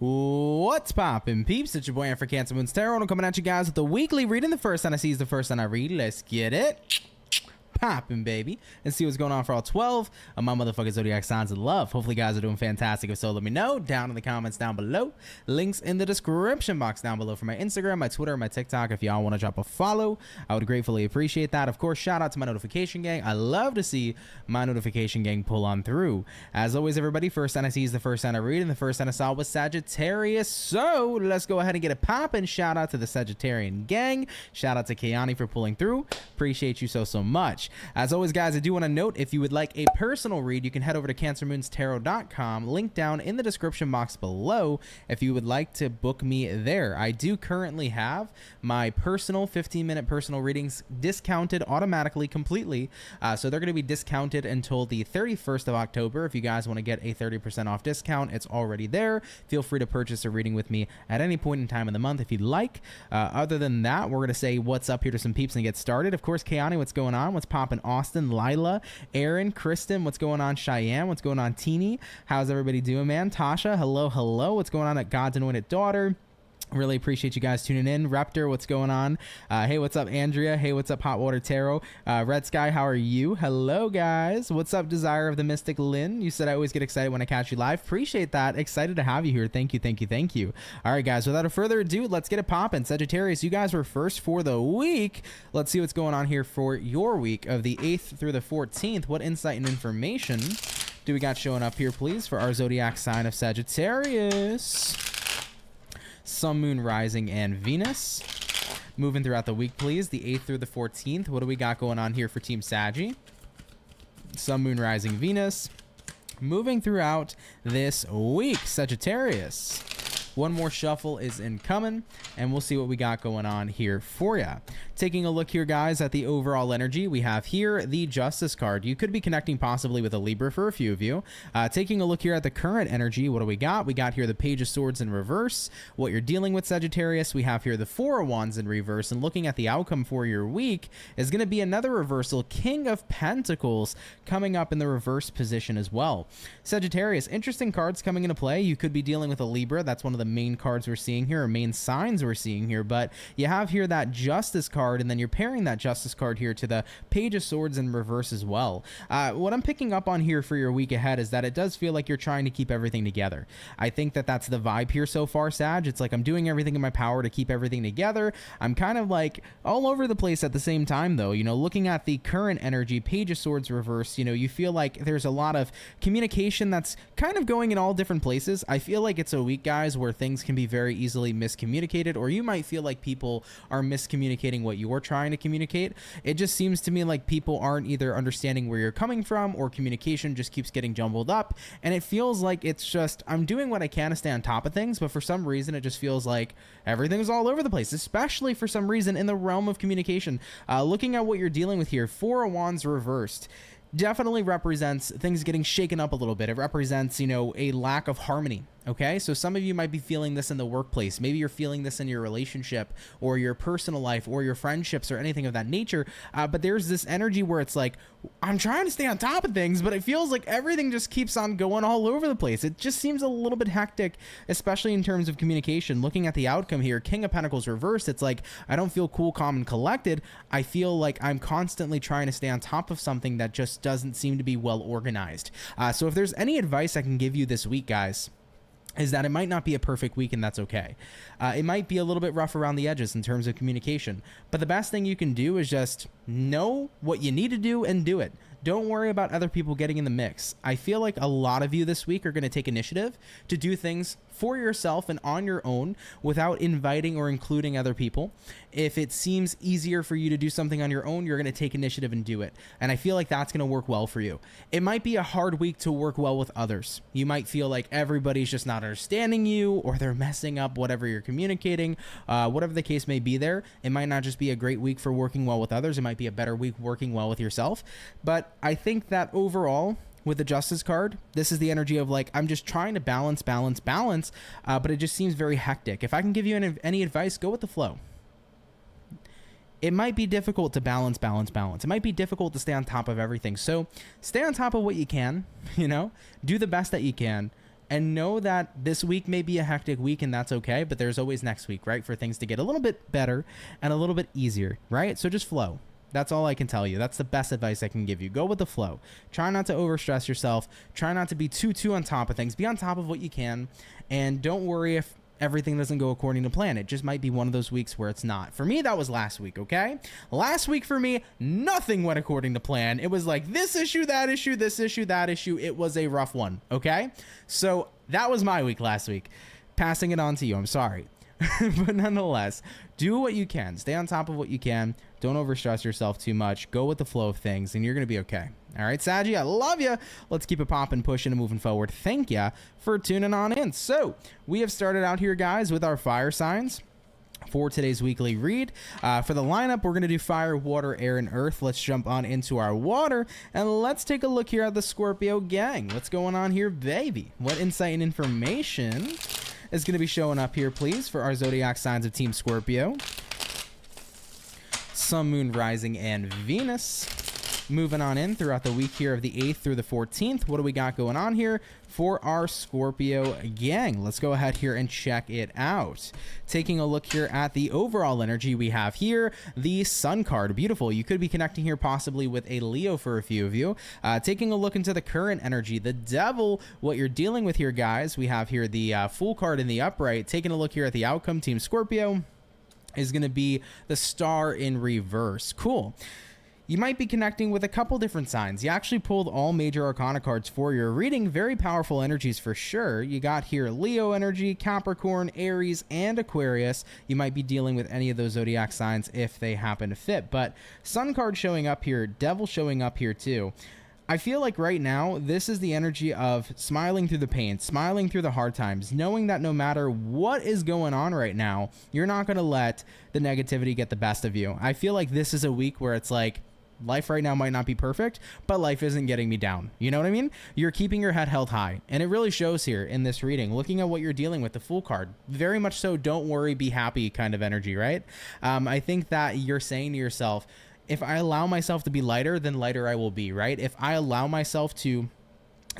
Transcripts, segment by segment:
What's poppin', peeps? It's your boy for CancerMoonsTarot. I'm coming at you guys with the weekly reading. The first sign I see is the first sign I read. Let's get it poppin', baby, and see what's going on for all 12 of my motherfucking zodiac signs of love. Hopefully you guys are doing fantastic. If so, let me know down in the comments down below. Links in the description box down below for my Instagram, my Twitter, my TikTok. If y'all want to drop a follow, I would gratefully appreciate that. Of course, shout out to my notification gang. I love to see my notification gang pull on through. As always, everybody, first sign I see is the first sign I read, and the first sign I saw was Sagittarius. So let's go ahead and get it poppin'. Shout out to the Sagittarian gang. Shout out to Kayani for pulling through. Appreciate you so much. As always, guys, I do want to note, if you would like a personal read, you can head over to CancerMoonsTarot.com, link down in the description box below if you would like to book me there. I do currently have my personal 15-minute personal readings discounted automatically, completely. So they're going to be discounted until the 31st of October. If you guys want to get a 30% off discount, it's already there. Feel free to purchase a reading with me at any point in time in the month if you'd like. Other than that, we're going to say what's up here to some peeps and get started. Of course, Kayani, what's going on? What's popping? Austin, Lila, Aaron, Kristen, what's going on? Cheyenne, what's going on? Teeny, how's everybody doing, man? Tasha, hello. What's going on at God's Anointed Daughter? Really appreciate you guys tuning in. Raptor, what's going on? Hey, what's up, Andrea? Hey, what's up, Hot Water Tarot? Red Sky, how are you? Hello, guys. What's up, Desire of the Mystic Lynn? You said I always get excited when I catch you live. Appreciate that. Excited to have you here. Thank you. All right, guys, without further ado, let's get it popping. Sagittarius, you guys were first for the week. Let's see what's going on here for your week of the 8th through the 14th. What insight and information do we got showing up here, please, for our zodiac sign of Sagittarius? Sun, Moon, Rising, and Venus. Moving throughout the week, please. The 8th through the 14th. What do we got going on here for Team Saggy? Sun, Moon, Rising, Venus. Moving throughout this week, Sagittarius. One more shuffle is incoming, and we'll see what we got going on here for you. Taking a look here, guys, at the overall energy, we have here the Justice card. You could be connecting possibly with a Libra for a few of you. Taking a look here at the current energy, what do we got? We got here the Page of Swords in reverse. What you're dealing with, Sagittarius, we have here the Four of Wands in reverse, and looking at the outcome for your week is going to be another reversal, King of Pentacles, coming up in the reverse position as well. Sagittarius, interesting cards coming into play. You could be dealing with a Libra. That's one of the main cards we're seeing here, or main signs we're seeing here, but you have here that Justice card, and then you're pairing that Justice card here to the Page of Swords in reverse as well. What I'm picking up on here for your week ahead is that it does feel like you're trying to keep everything together. I think that that's the vibe here so far, Sag. It's like I'm doing everything in my power to keep everything together. I'm kind of like all over the place at the same time, though. You know, looking at the current energy, Page of Swords reverse, you know, you feel like there's a lot of communication that's kind of going in all different places. I feel like it's a week, guys, where things can be very easily miscommunicated, or you might feel like people are miscommunicating what you're trying to communicate. It just seems to me like people aren't either understanding where you're coming from, or communication just keeps getting jumbled up, and it feels like it's just, I'm doing what I can to stay on top of things, but for some reason it just feels like everything's all over the place, especially for some reason in the realm of communication. Looking at what you're dealing with here, Four of Wands reversed definitely represents things getting shaken up a little bit. It represents, you know, a lack of harmony. Okay, so some of you might be feeling this in the workplace. Maybe you're feeling this in your relationship or your personal life or your friendships or anything of that nature. But there's this energy where it's like, I'm trying to stay on top of things, but it feels like everything just keeps on going all over the place. It just seems a little bit hectic, especially in terms of communication. Looking at the outcome here, King of Pentacles reversed, it's like, I don't feel cool, calm, and collected. I feel like I'm constantly trying to stay on top of something that just doesn't seem to be well organized. So if there's any advice I can give you this week, guys, is that it might not be a perfect week, and that's okay. It might be a little bit rough around the edges in terms of communication, but the best thing you can do is just know what you need to do and do it. Don't worry about other people getting in the mix. I feel like a lot of you this week are going to take initiative to do things for yourself and on your own without inviting or including other people. If it seems easier for you to do something on your own, you're going to take initiative and do it. And I feel like that's going to work well for you. It might be a hard week to work well with others. You might feel like everybody's just not understanding you, or they're messing up whatever you're communicating. Whatever the case may be there, it might not just be a great week for working well with others. It might be a better week working well with yourself. But I think that overall, with the Justice card, this is the energy of like, I'm just trying to balance, but it just seems very hectic. If I can give you any advice, go with the flow. It might be difficult to balance. It might be difficult to stay on top of everything. So stay on top of what you can, you know, do the best that you can. and know that this week may be a hectic week, and that's okay, but there's always next week, right, for things to get a little bit better and a little bit easier, right? So just flow. That's all I can tell you. That's the best advice I can give you. Go with the flow. Try not to overstress yourself. Try not to be too on top of things. Be on top of what you can, and don't worry if everything doesn't go according to plan. It just might be one of those weeks where it's not. For me, that was last week, okay? Last week for me, nothing went according to plan. It was like this issue, that issue, this issue, that issue. It was a rough one, okay? So that was my week last week. Passing it on to you. I'm sorry. But nonetheless, do what you can. Stay on top of what you can. Don't overstress yourself too much. Go with the flow of things, and you're going to be okay. All right, Saggy, I love you. Let's keep it popping, pushing, and moving forward. Thank you for tuning on in. So we have started out here, guys, with our fire signs for today's weekly read. For the lineup, we're going to do fire, water, air, and earth. Let's jump on into our water, and let's take a look here at the Scorpio gang. What's going on here, baby? What insight and information is going to be showing up here, please, for our zodiac signs of Team Scorpio? Sun, Moon, Rising, and Venus. Moving on in throughout the week here of the 8th through the 14th. What do we got going on here for our Scorpio gang? Let's go ahead here and check it out. Taking a look here at the overall energy, we have here the Sun card. Beautiful. You could be connecting here possibly with a Leo for a few of you. Taking a look into the current energy, the Devil, what you're dealing with here, guys. We have here the Fool card in the upright. Taking a look here at the outcome, Team Scorpio is going to be the Star in reverse. Cool. You might be connecting with a couple different signs. You actually pulled all major arcana cards for your reading. Very powerful energies for sure. You got here Leo energy, Capricorn, Aries, and Aquarius. You might be dealing with any of those zodiac signs if they happen to fit. But Sun card showing up here, Devil showing up here too. I feel like right now, this is the energy of smiling through the pain, smiling through the hard times, knowing that no matter what is going on right now, you're not going to let the negativity get the best of you. I feel like this is a week where it's like, life right now might not be perfect, but life isn't getting me down. You know what I mean? You're keeping your head held high. And it really shows here in this reading, looking at what you're dealing with, the Fool card. Very much so, don't worry, be happy kind of energy, right? I think that you're saying to yourself, if I allow myself to be lighter, then lighter I will be, right? If I allow myself to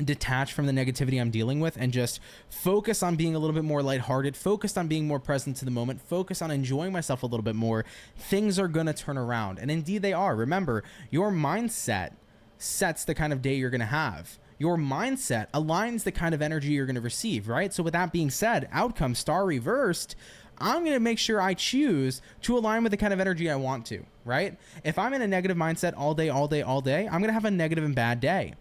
detach from the negativity I'm dealing with and just focus on being a little bit more lighthearted, focused on being more present to the moment, focus on enjoying myself a little bit more, things are going to turn around. And indeed they are. Remember, your mindset sets the kind of day you're going to have. Your mindset aligns the kind of energy you're going to receive, right? So with that being said, outcome Star reversed, I'm going to make sure I choose to align with the kind of energy I want to, right? If I'm in a negative mindset all day, I'm going to have a negative and bad day.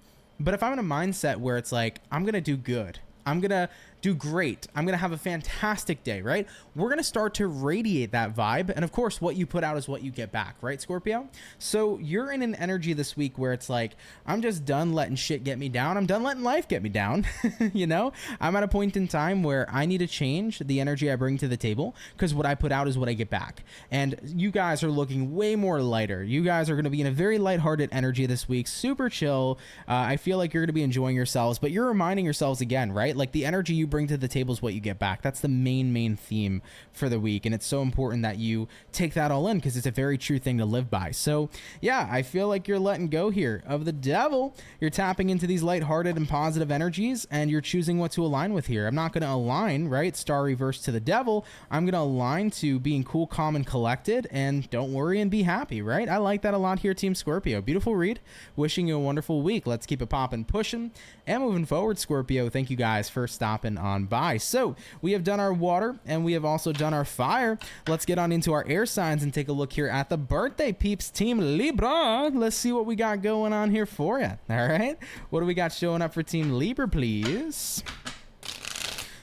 But if I'm in a mindset where it's like, I'm going to do good, I'm going to do great, I'm going to have a fantastic day, right? We're going to start to radiate that vibe. And of course, what you put out is what you get back, right, Scorpio? So you're in an energy this week where it's like, I'm just done letting shit get me down. I'm done letting life get me down. You know, I'm at a point in time where I need to change the energy I bring to the table because what I put out is what I get back. And you guys are looking way more lighter. You guys are going to be in a very lighthearted energy this week, super chill. I feel like you're going to be enjoying yourselves, but you're reminding yourselves again, right? Like the energy you bring to the table is what you get back. That's the main theme for the week, and it's so important that you take that all in because it's a very true thing to live by. So yeah, I feel like you're letting go here of the Devil. You're tapping into these lighthearted and positive energies, and you're choosing what to align with here. I'm not going to align, right, Star reverse to the Devil. I'm going to align to being cool, calm, and collected, and don't worry and be happy, right? I like that a lot here, Team Scorpio. Beautiful read. Wishing you a wonderful week. Let's keep it popping, pushing, and moving forward, Scorpio. Thank you guys for stopping on by. So we have done our water and we have also done our fire. Let's get on into our air signs and take a look here at the birthday peeps, Team Libra. Let's see what we got going on here for you. All right, what do we got showing up for Team Libra, please?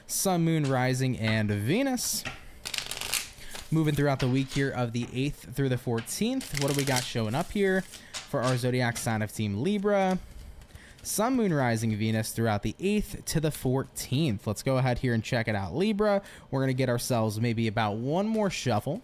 Sun, Moon, Rising, and Venus. Moving throughout the week here of the 8th through the 14th. What do we got showing up here for our zodiac sign of Team Libra? Sun, Moon, Rising, Venus throughout the 8th to the 14th. Let's go ahead here and check it out, Libra. We're going to get ourselves maybe about one more shuffle,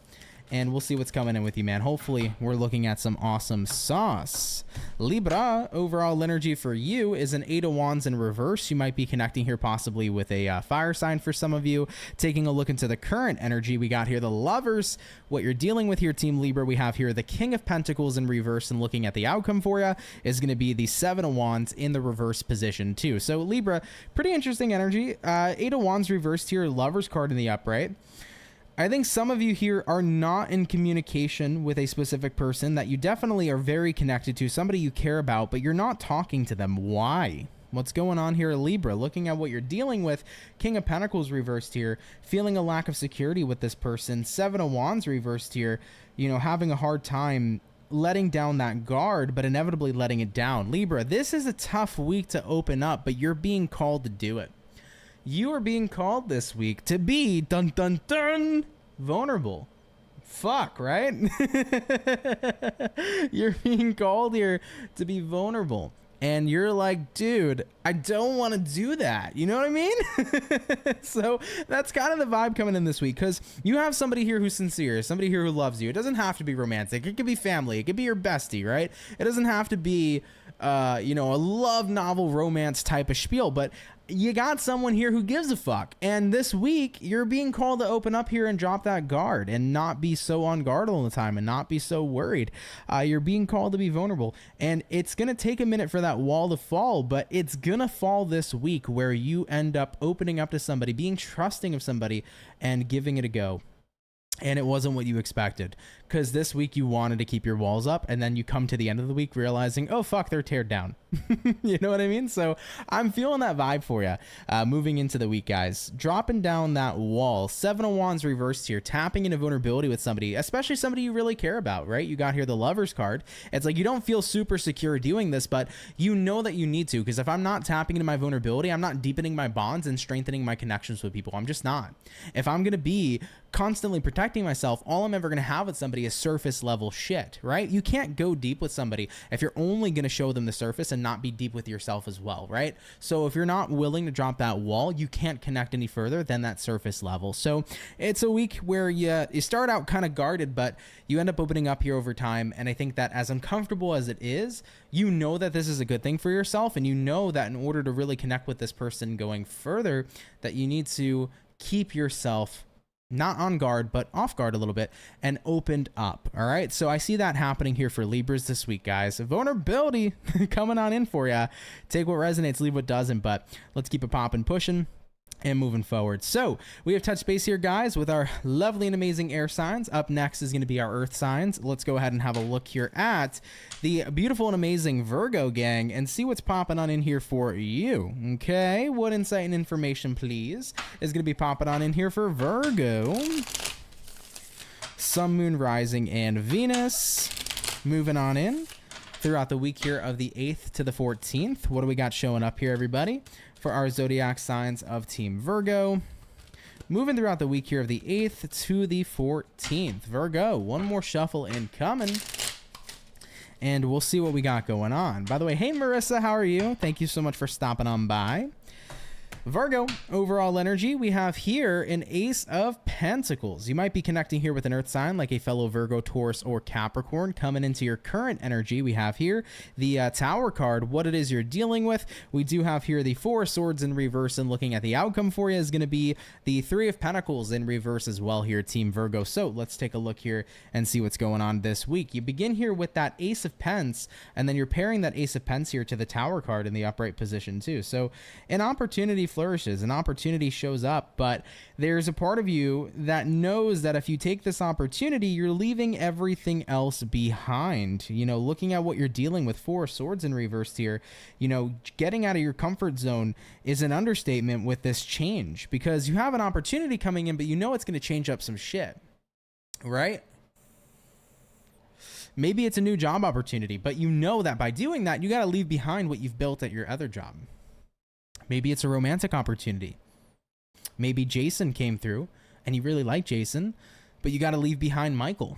and we'll see what's coming in with you, man. Hopefully we're looking at some awesome sauce. Libra, overall energy for you is an 8 of Wands in reverse. You might be connecting here possibly with a fire sign for some of you. Taking a look into the current energy, we got here the Lovers. What you're dealing with here, Team Libra, we have here the King of Pentacles in reverse, and looking at the outcome for you is going to be the 7 of Wands in the reverse position too. So Libra, pretty interesting energy. 8 of Wands reversed here, Lovers card in the upright. I think some of you here are not in communication with a specific person that you definitely are very connected to, somebody you care about, but you're not talking to them. Why? What's going on here, Libra? Looking at what you're dealing with, King of Pentacles reversed here, feeling a lack of security with this person. 7 of Wands reversed here, you know, having a hard time letting down that guard, but inevitably letting it down. Libra, this is a tough week to open up, but you're being called to do it. You are being called this week to be, dun dun dun, vulnerable. Fuck, right? You're being called here to be vulnerable. And you're like, dude, I don't want to do that. You know what I mean? So that's kind of the vibe coming in this week, because you have somebody here who's sincere, somebody here who loves you. It doesn't have to be romantic. It could be family. It could be your bestie, right? It doesn't have to be, you know, a love novel romance type of spiel, but you got someone here who gives a fuck. And this week you're being called to open up here and drop that guard and not be so on guard all the time and not be so worried. You're being called to be vulnerable, and it's going to take a minute for that wall to fall, but it's going to fall this week, where you end up opening up to somebody, being trusting of somebody, and giving it a go. And it wasn't what you expected, because this week you wanted to keep your walls up, and then you come to the end of the week realizing, oh fuck, they're teared down. You know what I mean? So I'm feeling that vibe for you. Moving into the week, guys, dropping down that wall. 7 of Wands reversed here, tapping into vulnerability with somebody, especially somebody you really care about, right? You got here the Lovers card. It's like you don't feel super secure doing this, but you know that you need to, because if I'm not tapping into my vulnerability, I'm not deepening my bonds and strengthening my connections with people. I'm just not. If I'm going to be constantly protecting myself, all I'm ever going to have with somebody is surface level shit, right? You can't go deep with somebody if you're only going to show them the surface and not be deep with yourself as well, right? So if you're not willing to drop that wall, you can't connect any further than that surface level. So it's a week where you start out kind of guarded, but you end up opening up here over time. And I think that as uncomfortable as it is, you know that this is a good thing for yourself, and you know that in order to really connect with this person going further, that you need to keep yourself not on guard, but off guard a little bit, and opened up. All right. So I see that happening here for Libras this week, guys. Vulnerability coming on in for you. Take what resonates, leave what doesn't, but let's keep it popping, pushing, and moving forward. So we have touched base here, guys, with our lovely and amazing air signs. Up next is going to be our earth signs. Let's go ahead and have a look here at the beautiful and amazing Virgo gang and see what's popping on in here for you. Okay, what insight and information, please, is going to be popping on in here for Virgo? Sun, Moon, Rising, and Venus. Moving on in throughout the week here of the 8th to the 14th. What do we got showing up here, everybody, for our zodiac signs of Team Virgo? Moving throughout the week here of the 8th to the 14th. Virgo, one more shuffle incoming, and we'll see what we got going on. By the way, hey Marissa, how are you? Thank you so much for stopping on by. Virgo, overall energy, we have here an Ace of Pentacles. You might be connecting here with an earth sign like a fellow Virgo, Taurus, or Capricorn. Coming into your current energy, we have here the Tower card, what it is you're dealing with. We do have here the 4 of Swords in reverse, and looking at the outcome for you is going to be the 3 of Pentacles in reverse as well here, Team Virgo. So let's take a look here and see what's going on this week. You begin here with that Ace of Pence, and then you're pairing that Ace of Pence here to the Tower card in the upright position too. So an opportunity flourishes, an opportunity shows up, but there's a part of you that knows that if you take this opportunity, you're leaving everything else behind. You know, looking at what you're dealing with, 4 swords in reverse here, you know, getting out of your comfort zone is an understatement with this change, because you have an opportunity coming in, but you know it's going to change up some shit, right? Maybe it's a new job opportunity, but you know that by doing that, you got to leave behind what you've built at your other job. Maybe it's a romantic opportunity. Maybe Jason came through and you really like Jason, but you got to leave behind Michael.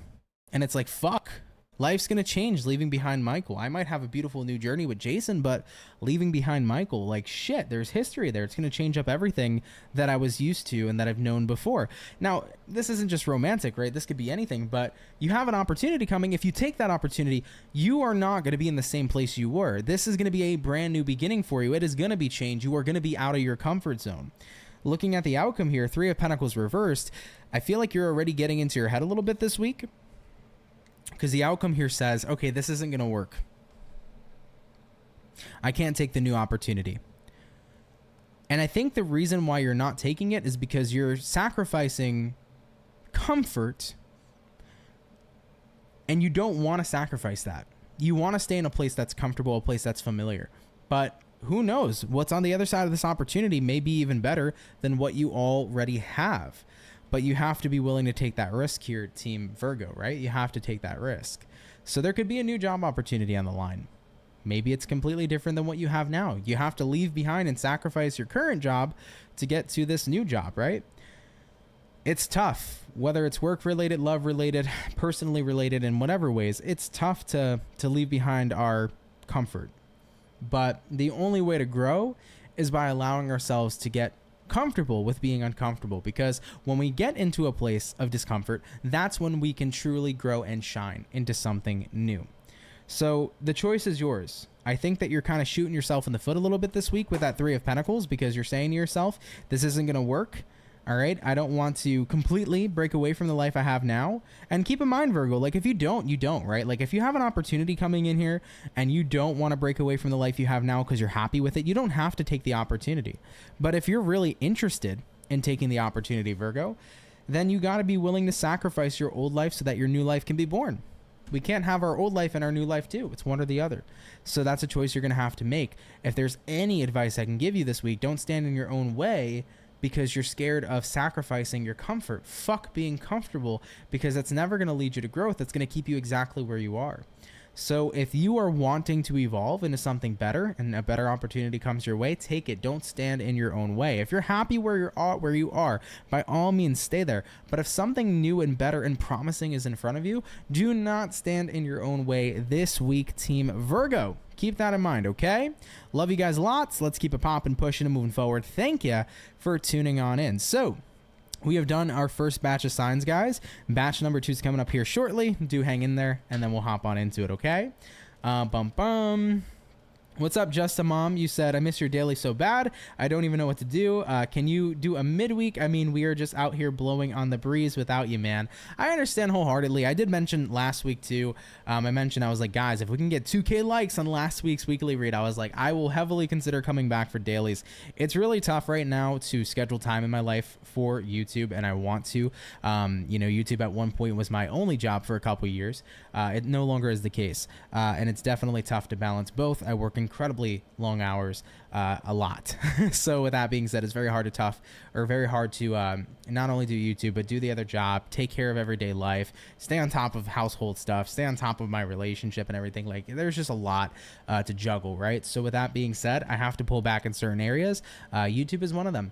And it's like, fuck, Life's going to change leaving behind Michael. I might have a beautiful new journey with Jason, but leaving behind Michael, like shit, there's history there. It's going to change up everything that I was used to and that I've known before. Now, this isn't just romantic, right? This could be anything, but you have an opportunity coming. If you take that opportunity, you are not going to be in the same place you were. This is going to be a brand new beginning for you. It is going to be change. You are going to be out of your comfort zone. Looking at the outcome here, Three of Pentacles reversed, I feel like you're already getting into your head a little bit this week. Because the outcome here says, okay, this isn't going to work. I can't take the new opportunity. And I think the reason why you're not taking it is because you're sacrificing comfort. And you don't want to sacrifice that. You want to stay in a place that's comfortable, a place that's familiar. But who knows? What's on the other side of this opportunity may be even better than what you already have. But you have to be willing to take that risk here, Team Virgo, right? You have to take that risk. So there could be a new job opportunity on the line. Maybe it's completely different than what you have now. You have to leave behind and sacrifice your current job to get to this new job, right? It's tough, whether it's work-related, love-related, personally related, in whatever ways. It's tough to leave behind our comfort. But the only way to grow is by allowing ourselves to get comfortable with being uncomfortable, because when we get into a place of discomfort, that's when we can truly grow and shine into something new. So the choice is yours. I think that you're kind of shooting yourself in the foot a little bit this week with that Three of Pentacles, because you're saying to yourself, this isn't going to work. All right. I don't want to completely break away from the life I have now. And keep in mind, Virgo, like if you don't, you don't, right? Like if you have an opportunity coming in here and you don't want to break away from the life you have now because you're happy with it, you don't have to take the opportunity. But if you're really interested in taking the opportunity, Virgo, then you got to be willing to sacrifice your old life so that your new life can be born. We can't have our old life and our new life too. It's one or the other. So that's a choice you're going to have to make. If there's any advice I can give you this week, don't stand in your own way because you're scared of sacrificing your comfort. Fuck being comfortable, because that's never going to lead you to growth. That's going to keep you exactly where you are. So if you are wanting to evolve into something better and a better opportunity comes your way, take it. Don't stand in your own way. If you're happy where you are, by all means stay there. But if something new and better and promising is in front of you, do not stand in your own way this week, Team Virgo. Keep that in mind, okay? Love you guys lots. Let's keep it popping, pushing, and moving forward. Thank you for tuning on in. So we have done our first batch of signs, guys. Batch number 2 is coming up here shortly. Do hang in there, and then we'll hop on into it, okay? What's up, Just a Mom? You said, I miss your daily so bad. I don't even know what to do. Can you do a midweek? I mean, we are just out here blowing on the breeze without you, man. I understand wholeheartedly. I did mention last week, too. I was like, guys, if we can get 2K likes on last week's weekly read, I was like, I will heavily consider coming back for dailies. It's really tough right now to schedule time in my life for YouTube, and I want to. YouTube at one point was my only job for a couple years. It no longer is the case, and it's definitely tough to balance both. I work incredibly long hours, a lot. So with that being said, it's very hard to not only do YouTube, but do the other job, take care of everyday life, stay on top of household stuff, stay on top of my relationship and everything. Like, there's just a lot to juggle, right? So with that being said, I have to pull back in certain areas. YouTube is one of them.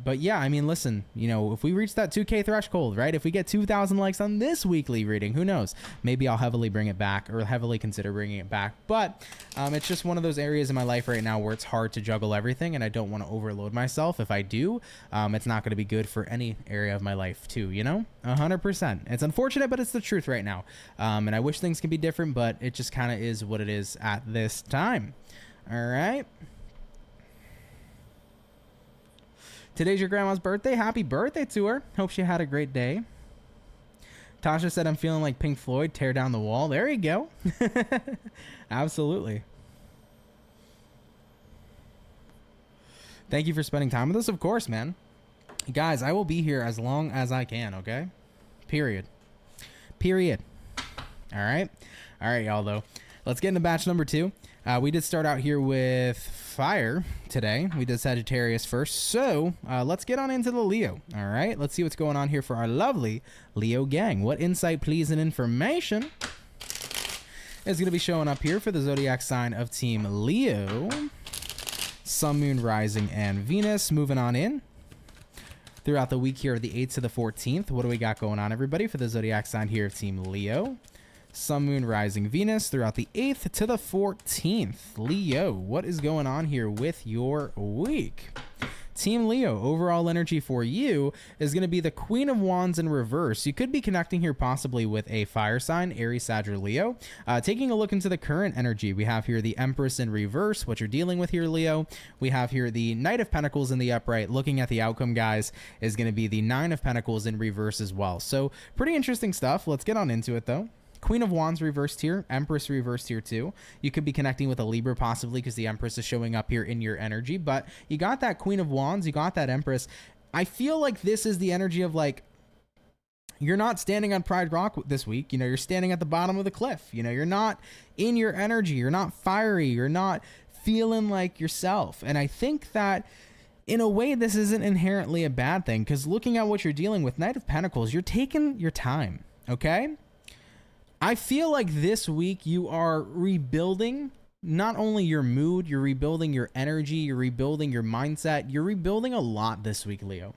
But yeah, I mean, listen, if we reach that 2K threshold, right? If we get 2,000 likes on this weekly reading, who knows? Maybe I'll heavily bring it back, or heavily consider bringing it back. But it's just one of those areas in my life right now where it's hard to juggle everything, and I don't want to overload myself. If I do, it's not going to be good for any area of my life too, 100%. It's unfortunate, but it's the truth right now. And I wish things could be different, but it just kind of is what it is at this time. All right. Today's your grandma's birthday. Happy birthday to her. Hope she had a great day. Tasha said, I'm feeling like Pink Floyd, tear down the wall. There you go. Absolutely. Thank you for spending time with us. Of course, man. Guys, I will be here as long as I can, okay? Period. All right, y'all, though. Let's get into batch number 2. We did start out here with fire today. We did Sagittarius first. So let's get on into the Leo. All right. Let's see what's going on here for our lovely Leo gang. What insight, please, and information is going to be showing up here for the zodiac sign of Team Leo? Sun, Moon, Rising, and Venus. Moving on in throughout the week here, the 8th to the 14th. What do we got going on, everybody, for the zodiac sign here of Team Leo? Sun, Moon, Rising, Venus throughout the 8th to the 14th. Leo, what is going on here with your week? Team Leo, overall energy for you is going to be the Queen of Wands in reverse. You could be connecting here possibly with a fire sign, Aries, Sag, or Leo. Taking a look into the current energy, we have here the Empress in reverse, what you're dealing with here, Leo. We have here the Knight of Pentacles in the upright. Looking at the outcome, guys, is going to be the Nine of Pentacles in reverse as well. So pretty interesting stuff. Let's get on into it, though. Queen of Wands reversed here, Empress reversed here too. You could be connecting with a Libra possibly because the Empress is showing up here in your energy, but you got that Queen of Wands, you got that Empress. I feel like this is the energy of like, you're not standing on Pride Rock this week. You know, you're standing at the bottom of the cliff. You know, you're not in your energy. You're not fiery. You're not feeling like yourself. And I think that in a way, this isn't inherently a bad thing because looking at what you're dealing with, Knight of Pentacles, you're taking your time, okay? I feel like this week you are rebuilding not only your mood, you're rebuilding your energy, you're rebuilding your mindset, you're rebuilding a lot this week, Leo.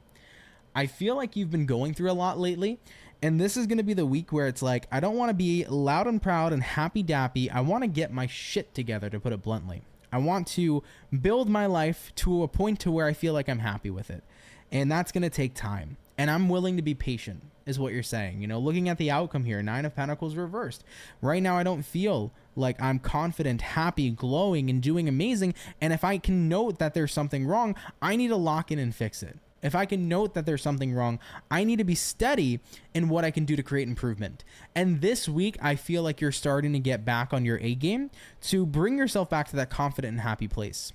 I feel like you've been going through a lot lately, and this is going to be the week where it's like, I don't want to be loud and proud and happy-dappy. I want to get my shit together, to put it bluntly. I want to build my life to a point to where I feel like I'm happy with it, and that's going to take time, and I'm willing to be patient. Is what you're saying. You know, looking at the outcome here, Nine of Pentacles reversed. Right now, I don't feel like I'm confident, happy, glowing, and doing amazing. And if I can note that there's something wrong, I need to lock in and fix it. If I can note that there's something wrong, I need to be steady in what I can do to create improvement. And this week, I feel like you're starting to get back on your A game to bring yourself back to that confident and happy place.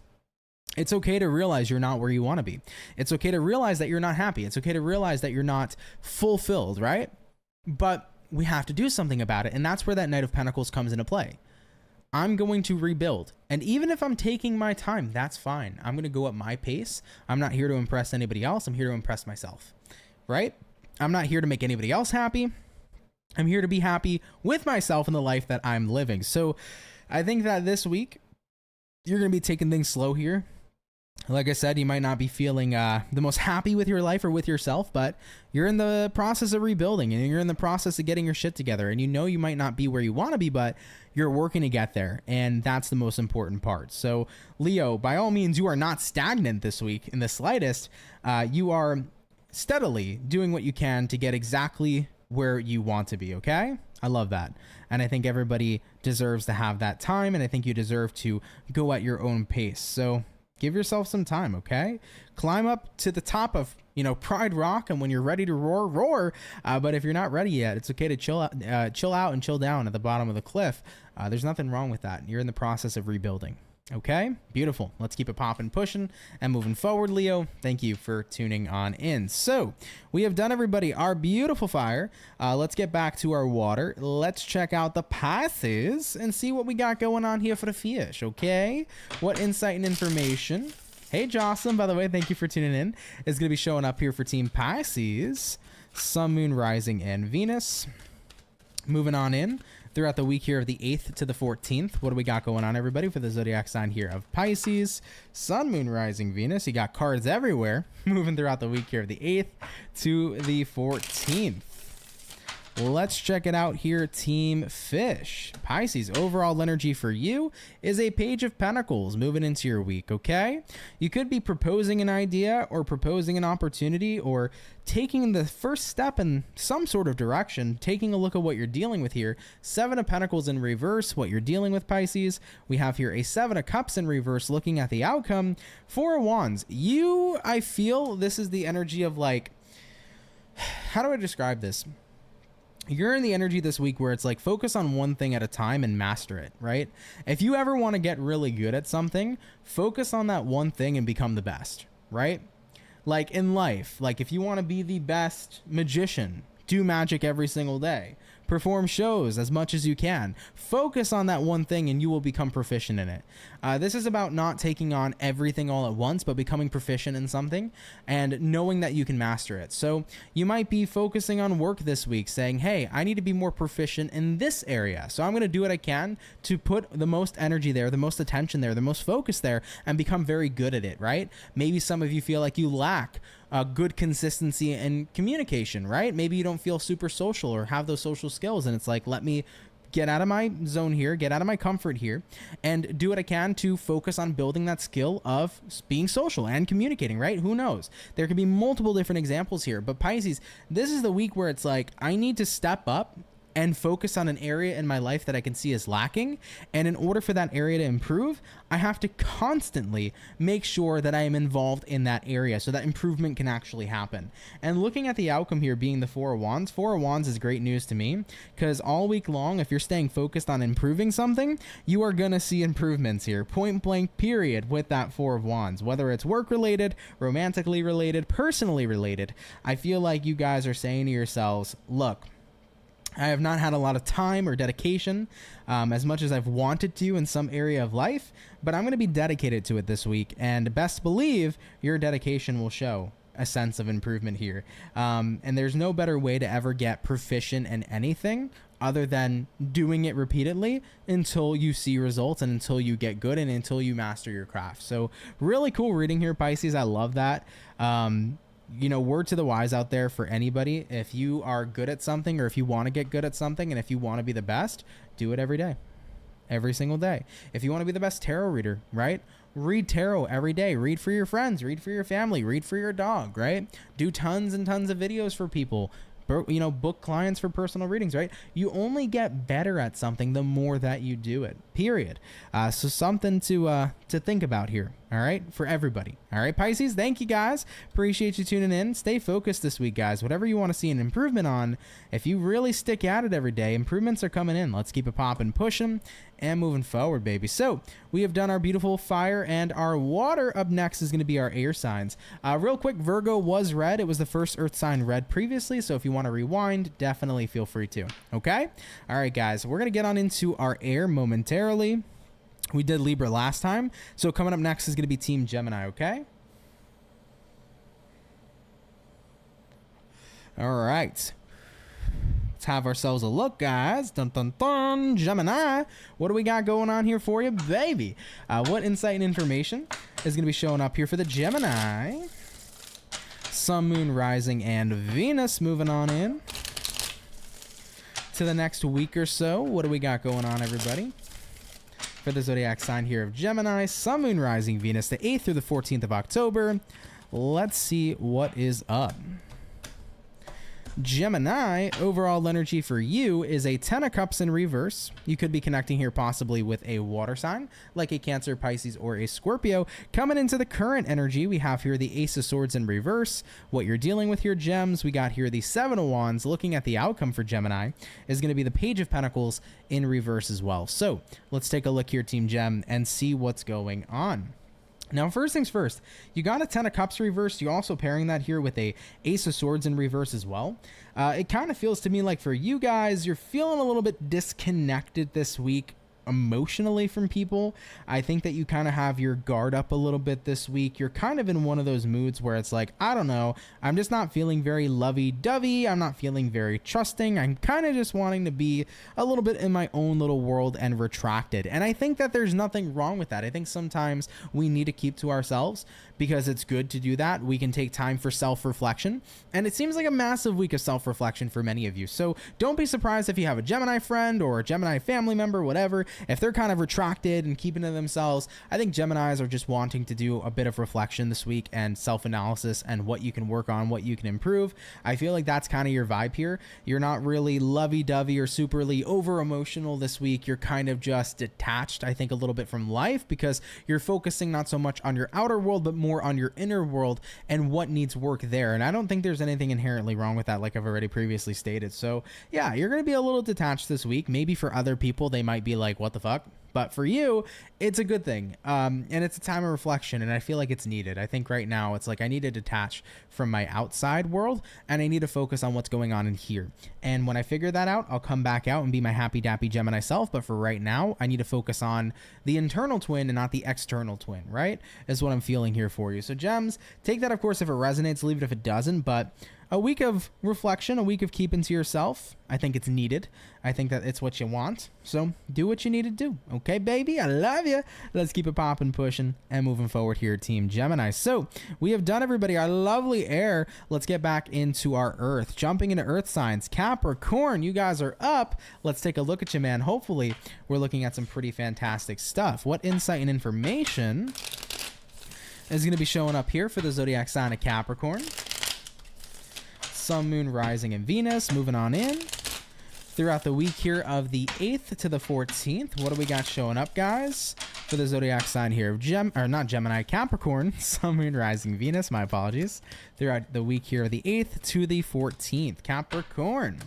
It's okay to realize you're not where you want to be. It's okay to realize that you're not happy. It's okay to realize that you're not fulfilled, right? But we have to do something about it. And that's where that Knight of Pentacles comes into play. I'm going to rebuild. And even if I'm taking my time, that's fine. I'm going to go at my pace. I'm not here to impress anybody else. I'm here to impress myself, right? I'm not here to make anybody else happy. I'm here to be happy with myself and the life that I'm living. So I think that this week, you're going to be taking things slow here. Like I said, you might not be feeling the most happy with your life or with yourself, but you're in the process of rebuilding and you're in the process of getting your shit together. And you know you might not be where you want to be, but you're working to get there. And that's the most important part. So Leo, by all means, you are not stagnant this week in the slightest. You are steadily doing what you can to get exactly where you want to be, okay? I love that. And I think everybody deserves to have that time. And I think you deserve to go at your own pace. So give yourself some time, okay? Climb up to the top of, you know, Pride Rock, and when you're ready to roar, roar. But if you're not ready yet, it's okay to chill out and chill down at the bottom of the cliff. There's nothing wrong with that. You're in the process of rebuilding. Okay, beautiful. Let's keep it popping, pushing, and moving forward, Leo. Thank you for tuning on in. So we have done, everybody, our beautiful fire. Let's get back to our water. Let's check out the Pisces and see what we got going on here for the fish, okay? What insight and information. Hey, Jocelyn, by the way, thank you for tuning in. Is going to be showing up here for Team Pisces. Sun, Moon, Rising, and Venus. Moving on in throughout the week here of the 8th to the 14th. What do we got going on, everybody, for the zodiac sign here of Pisces? Sun, Moon, Rising, Venus. You got cards everywhere moving throughout the week here of the 8th to the 14th. Let's check it out here, Team Fish. Pisces, overall energy for you is a Page of Pentacles moving into your week, okay? You could be proposing an idea or proposing an opportunity or taking the first step in some sort of direction, taking a look at what you're dealing with here. Seven of Pentacles in reverse, what you're dealing with, Pisces. We have here a Seven of Cups in reverse, looking at the outcome. Four of Wands. I feel this is the energy of like, how do I describe this? You're in the energy this week where it's like focus on one thing at a time and master it, right? If you ever want to get really good at something, focus on that one thing and become the best, right? Like in life, like if you want to be the best magician, do magic every single day. Perform shows as much as you can. Focus on that one thing and you will become proficient in it. This is about not taking on everything all at once, but becoming proficient in something and knowing that you can master it. So you might be focusing on work this week, saying, hey, I need to be more proficient in this area. So I'm going to do what I can to put the most energy there, the most attention there, the most focus there, and become very good at it, right? Maybe some of you feel like you lack good consistency and communication, right? Maybe you don't feel super social or have those social skills, and it's like, let me get out of my zone here, get out of my comfort here, and do what I can to focus on building that skill of being social and communicating, right? Who knows? There could be multiple different examples here, but Pisces, this is the week where it's like, I need to step up and focus on an area in my life that I can see is lacking. And in order for that area to improve, I have to constantly make sure that I am involved in that area so that improvement can actually happen. And looking at the outcome here being the Four of Wands is great news to me, because all week long, if you're staying focused on improving something, you are going to see improvements here, point blank period, with that Four of Wands, whether it's work related, romantically related, personally related. I feel like you guys are saying to yourselves, look, I have not had a lot of time or dedication as much as I've wanted to in some area of life, but I'm going to be dedicated to it this week, and best believe your dedication will show a sense of improvement here. And there's no better way to ever get proficient in anything other than doing it repeatedly until you see results and until you get good and until you master your craft. So really cool reading here, Pisces. I love that. You know, word to the wise out there for anybody: if you are good at something, or if you want to get good at something, and if you want to be the best, do it every day, every single day. If you want to be the best tarot reader, right? Read tarot every day. Read for your friends, read for your family, read for your dog, right? Do tons and tons of videos for people. You know, book clients for personal readings, right? You only get better at something the more that you do it, period. So something to think about here, all right, for everybody. All right, Pisces, thank you guys. Appreciate you tuning in. Stay focused this week, guys. Whatever you want to see an improvement on, if you really stick at it every day, improvements are coming in. Let's keep it popping, pushing, and moving forward, baby. So we have done our beautiful fire and our water. Up next is going to be our air signs. Real quick, Virgo was red. It was the first earth sign red previously, so if you want to rewind, definitely feel free to. Okay? All right, guys, we're going to get on into our air momentarily. We did Libra last time, so coming up next is going to be Team Gemini, okay? All right. Let's have ourselves a look, guys. Dun, dun, dun. Gemini, what do we got going on here for you, baby? What insight and information is going to be showing up here for the Gemini? Sun, Moon, Rising, and Venus. Moving on in to the next week or so. What do we got going on, everybody? For the zodiac sign here of Gemini, Sun, Moon, Rising, Venus, the 8th through the 14th of October. Let's see what is up. Gemini, overall energy for you is a 10 of Cups in reverse. You could be connecting here possibly with a water sign like a Cancer, Pisces, or a Scorpio. Coming into the current energy, we have here the Ace of Swords in reverse. What you're dealing with here, Gems, we got here the 7 of Wands. Looking at the outcome for Gemini is going to be the Page of Pentacles in reverse as well. So let's take a look here, Team Gem, and see what's going on. Now, first things first, you got a 10 of Cups reversed. You're also pairing that here with a Ace of Swords in reverse as well. It kind of feels to me like for you guys, you're feeling a little bit disconnected this week emotionally from people. I think that you kind of have your guard up a little bit this week. You're kind of in one of those moods where it's like, I don't know, I'm just not feeling very lovey-dovey. I'm not feeling very trusting. I'm kind of just wanting to be a little bit in my own little world and retracted. And I think that there's nothing wrong with that. I think sometimes we need to keep to ourselves because it's good to do that. We can take time for self-reflection. And it seems like a massive week of self-reflection for many of you. So don't be surprised if you have a Gemini friend or a Gemini family member, whatever. If they're kind of retracted and keeping to themselves, I think Geminis are just wanting to do a bit of reflection this week and self-analysis and what you can work on, what you can improve. I feel like that's kind of your vibe here. You're not really lovey-dovey or superly over-emotional this week. You're kind of just detached, I think, a little bit from life because you're focusing not so much on your outer world, but more on your inner world and what needs work there. And I don't think there's anything inherently wrong with that, like I've already previously stated. So yeah, you're going to be a little detached this week. Maybe for other people, they might be like, what the fuck? But for you, it's a good thing. And it's a time of reflection, and I feel like it's needed. I think right now it's like I need to detach from my outside world, and I need to focus on what's going on in here. And when I figure that out, I'll come back out and be my happy-dappy Gemini self. But for right now, I need to focus on the internal twin and not the external twin, right? Is what I'm feeling here for you. So Gems, take that, of course, if it resonates, leave it if it doesn't. But a week of reflection, a week of keeping to yourself. I think it's needed. I think that it's what you want. So do what you need to do. Okay, baby? I love you. Let's keep it popping, pushing, and moving forward here, Team Gemini. So we have done, everybody, our lovely air. Let's get back into our earth. Jumping into earth signs. Capricorn, you guys are up. Let's take a look at you, man. Hopefully, we're looking at some pretty fantastic stuff. What insight and information is going to be showing up here for the zodiac sign of Capricorn? Sun, Moon, Rising, and Venus. Moving on in. Throughout the week here of the 8th to the 14th, what do we got showing up, guys? For the zodiac sign here of not Gemini, Capricorn. Sun, Moon, Rising, Venus. My apologies. Throughout the week here of the 8th to the 14th, Capricorn.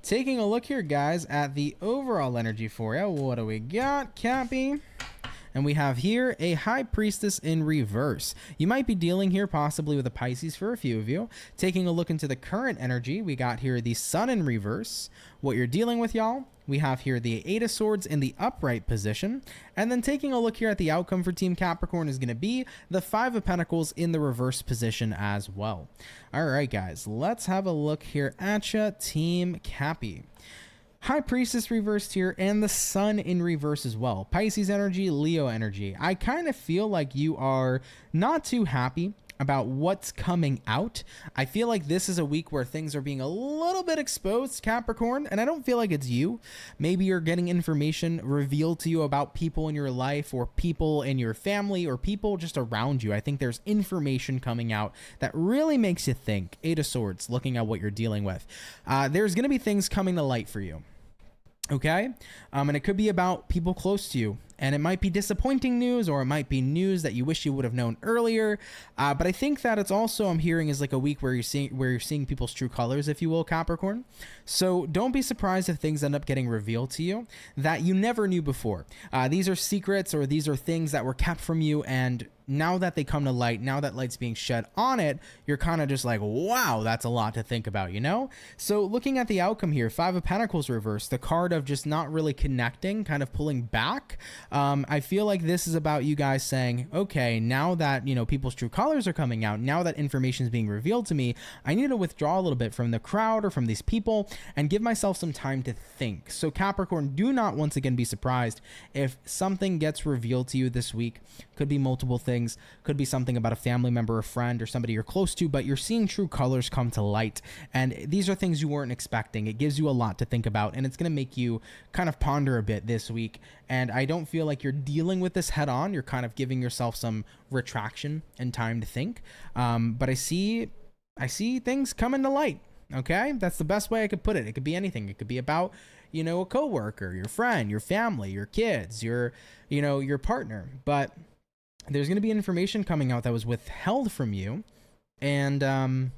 Taking a look here, guys, at the overall energy for you. What do we got, Cappy? And we have here a High Priestess in reverse. You might be dealing here possibly with a Pisces for a few of you. Taking a look into the current energy, we got here the Sun in reverse. What you're dealing with, y'all, we have here the Eight of Swords in the upright position. And then taking a look here at the outcome for Team Capricorn is going to be the Five of Pentacles in the reverse position as well. All right, guys, let's have a look here at ya, Team Cappy. High Priestess reversed here, and the Sun in reverse as well. Pisces energy, Leo energy. I kind of feel like you are not too happy about what's coming out. I feel like this is a week where things are being a little bit exposed, Capricorn, and I don't feel like it's you. Maybe you're getting information revealed to you about people in your life, or people in your family, or people just around you. I think there's information coming out that really makes you think. Eight of Swords, looking at what you're dealing with. There's going to be things coming to light for you. Okay, and it could be about people close to you, and it might be disappointing news, or it might be news that you wish you would have known earlier. But I think that it's also, I'm hearing, is like a week where you're seeing people's true colors, if you will, Capricorn. So don't be surprised if things end up getting revealed to you that you never knew before. These are secrets, or these are things that were kept from you, and now that they come to light, now that light's being shed on it, you're kind of just like, wow, that's a lot to think about, you know? So looking at the outcome here, Five of Pentacles reversed, the card of just not really connecting, kind of pulling back. I feel like this is about you guys saying, okay, now that, you know, people's true colors are coming out, now that information is being revealed to me, I need to withdraw a little bit from the crowd or from these people and give myself some time to think. So Capricorn, do not once again be surprised if something gets revealed to you this week. Could be multiple things, could be something about a family member, a friend, or somebody you're close to, but you're seeing true colors come to light. And these are things you weren't expecting. It gives you a lot to think about, and it's going to make you kind of ponder a bit this week. And I don't feel like you're dealing with this head on. You're kind of giving yourself some retraction and time to think. But I see things coming to light. Okay, that's the best way I could put it. It could be anything. It could be about, you know, a coworker, your friend, your family, your kids, your partner. But there's going to be information coming out that was withheld from you, and